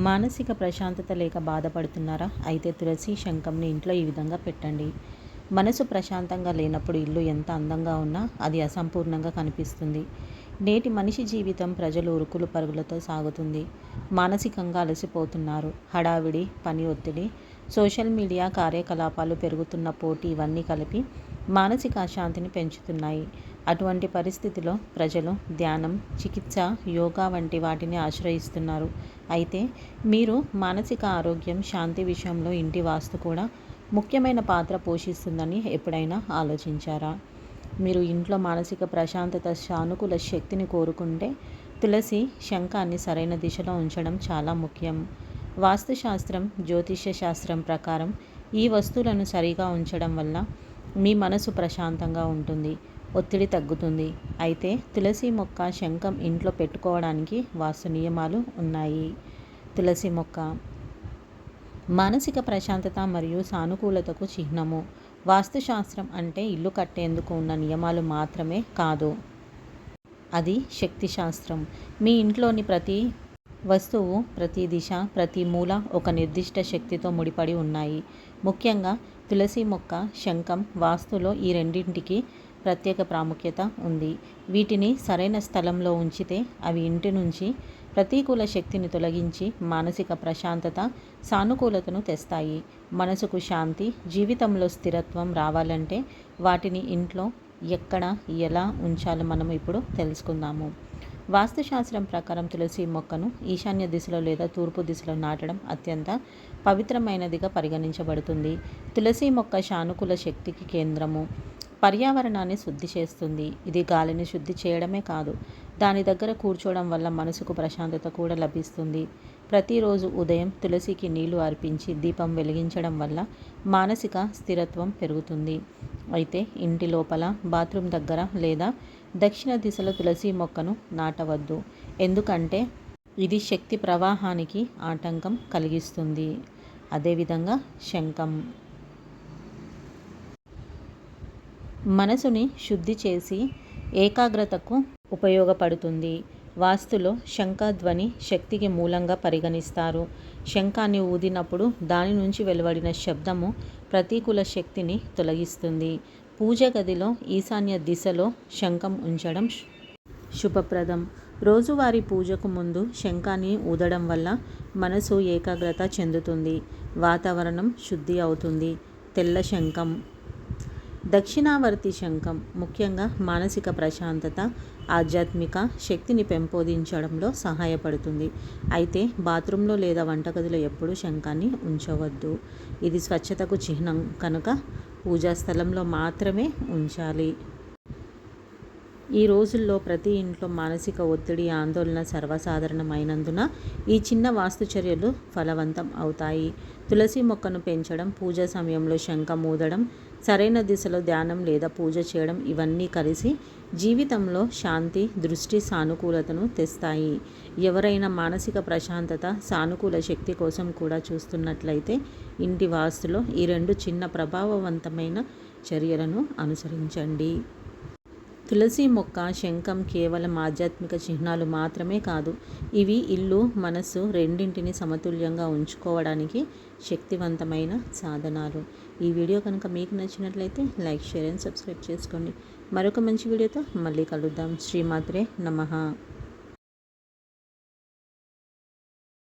మానసిక ప్రశాంతత లేక బాధపడుతున్నారా? అయితే తులసి శంఖంని ఇంట్లో ఈ విధంగా పెట్టండి. మనసు ప్రశాంతంగా లేనప్పుడు ఇల్లు ఎంత అందంగా ఉన్నా అది అసంపూర్ణంగా కనిపిస్తుంది. నేటి మనిషి జీవితం ప్రజలు ఉరుకులు పరుగులతో సాగుతుంది. మానసికంగా అలసిపోతున్నారు. హడావిడి, పని ఒత్తిడి, సోషల్ మీడియా కార్యకలాపాలు, పెరుగుతున్న పోటీ ఇవన్నీ కలిపి మానసిక అశాంతిని పెంచుతున్నాయి. అటువంటి పరిస్థితిలో ప్రజలు ధ్యానం, చికిత్స, యోగా వంటి వాటిని ఆశ్రయిస్తున్నారు. అయితే మీరు మానసిక ఆరోగ్యం, శాంతి విషయంలో ఇంటి వాస్తు కూడా ముఖ్యమైన పాత్ర పోషిస్తుందని ఎప్పుడైనా ఆలోచించారా? మీరు ఇంట్లో మానసిక ప్రశాంతత, సానుకూల శక్తిని కోరుకుంటే తులసి శంఖాన్ని సరైన దిశలో ఉంచడం చాలా ముఖ్యం. వాస్తుశాస్త్రం, జ్యోతిష్య శాస్త్రం ప్రకారం ఈ వస్తువులను సరిగా ఉంచడం వల్ల మీ మనసు ప్రశాంతంగా ఉంటుంది, ఒత్తిడి తగ్గుతుంది. అయితే తులసి మొక్క, శంఖం ఇంట్లో పెట్టుకోవడానికి వాస్తు నియమాలు ఉన్నాయి. తులసి మొక్క మానసిక ప్రశాంతత మరియు సానుకూలతకు చిహ్నము. వాస్తుశాస్త్రం అంటే ఇల్లు కట్టేందుకు ఉన్న నియమాలు మాత్రమే కాదు, అది శక్తి శాస్త్రం. మీ ఇంట్లోని ప్రతి వస్తువు, ప్రతి దిశ, ప్రతి మూల ఒక నిర్దిష్ట శక్తితో ముడిపడి ఉన్నాయి. ముఖ్యంగా తులసి మొక్క, శంఖం వాస్తులో ఈ రెండింటికి ప్రత్యేక ప్రాముఖ్యత ఉంది. వీటిని సరైన స్థలంలో ఉంచితే అవి ఇంటి నుంచి ప్రతికూల శక్తిని తొలగించి మానసిక ప్రశాంతత, సానుకూలతను తెస్తాయి. మనసుకు శాంతి, జీవితంలో స్థిరత్వం రావాలంటే వాటిని ఇంట్లో ఎక్కడ, ఎలా ఉంచాలో మనం ఇప్పుడు తెలుసుకుందాము. వాస్తుశాస్త్రం ప్రకారం తులసి మొక్కను ఈశాన్య దిశలో లేదా తూర్పు దిశలో నాటడం అత్యంత పవిత్రమైనదిగా పరిగణించబడుతుంది. తులసి మొక్క సానుకూల శక్తికి కేంద్రము. పర్యావరణాన్ని శుద్ధి చేస్తుంది. ఇది గాలిని శుద్ధి చేయడమే కాదు, దాని దగ్గర కూర్చోవడం వల్ల మనసుకు ప్రశాంతత కూడా లభిస్తుంది. ప్రతిరోజు ఉదయం తులసికి నీళ్లు అర్పించి దీపం వెలిగించడం వల్ల మానసిక స్థిరత్వం పెరుగుతుంది. అయితే ఇంటి లోపల, బాత్రూమ్ దగ్గర లేదా దక్షిణ దిశలో తులసి మొక్కను నాటవద్దు. ఎందుకంటే ఇది శక్తి ప్రవాహానికి ఆటంకం కలిగిస్తుంది. అదేవిధంగా శంఖం మనసుని శుద్ధి చేసి ఏకాగ్రతకు ఉపయోగపడుతుంది. వాస్తులో శంఖధ్వని శక్తికి మూలంగా పరిగణిస్తారు. శంఖాన్ని ఊదినప్పుడు దాని నుంచి వెలువడిన శబ్దము ప్రతికూల శక్తిని తొలగిస్తుంది. పూజ గదిలో ఈశాన్య దిశలో శంఖం ఉంచడం శుభప్రదం. రోజువారీ పూజకు ముందు శంఖాన్ని ఊదడం వల్ల మనసు ఏకాగ్రత చెందుతుంది, వాతావరణం శుద్ధి అవుతుంది. తెల్ల శంఖం, దక్షిణావర్తి శంఖం ముఖ్యంగా మానసిక ప్రశాంతత, ఆధ్యాత్మిక శక్తిని పెంపొందించడంలో సహాయపడుతుంది. అయితే బాత్రూంలో లేదా వంటగదిలో ఎప్పుడూ శంఖాన్ని ఉంచవద్దు. ఇది స్వచ్ఛతకు చిహ్నం కనుక పూజా స్థలంలో మాత్రమే ఉంచాలి. ఈ రోజుల్లో ప్రతి ఇంట్లో మానసిక ఒత్తిడి, ఆందోళన సర్వసాధారణమైనందున ఈ చిన్న వాస్తు చర్యలు ఫలవంతం అవుతాయి. తులసి మొక్కను పెంచడం, పూజ సమయంలో శంఖం ఊదడం, సరైన దిశలో ధ్యానం లేదా పూజ చేయడం ఇవన్నీ కలిసి జీవితంలో శాంతి, దృష్టి, సానుకూలతను తెస్తాయి. ఎవరైనా మానసిక ప్రశాంతత, సానుకూల శక్తి కోసం కూడా చూస్తున్నట్లయితే ఇంటి వాస్తులో ఈ రెండు చిన్న ప్రభావవంతమైన చర్యలను అనుసరించండి. తులసి మొక్క, శంఖం కేవలం ఆధ్యాత్మిక చిహ్నాలు మాత్రమే కాదు, ఇవి ఇల్లు, మనసు రెండింటిని సమతుల్యంగా ఉంచుకోవడానికి శక్తివంతమైన సాధనాలు. ఈ వీడియో కనుక మీకు నచ్చినట్లయితే లైక్, షేర్ అండ్ సబ్స్క్రైబ్ చేసుకోండి. మరొక మంచి వీడియోతో మళ్ళీ కలుద్దాం. శ్రీమాత్రే నమః.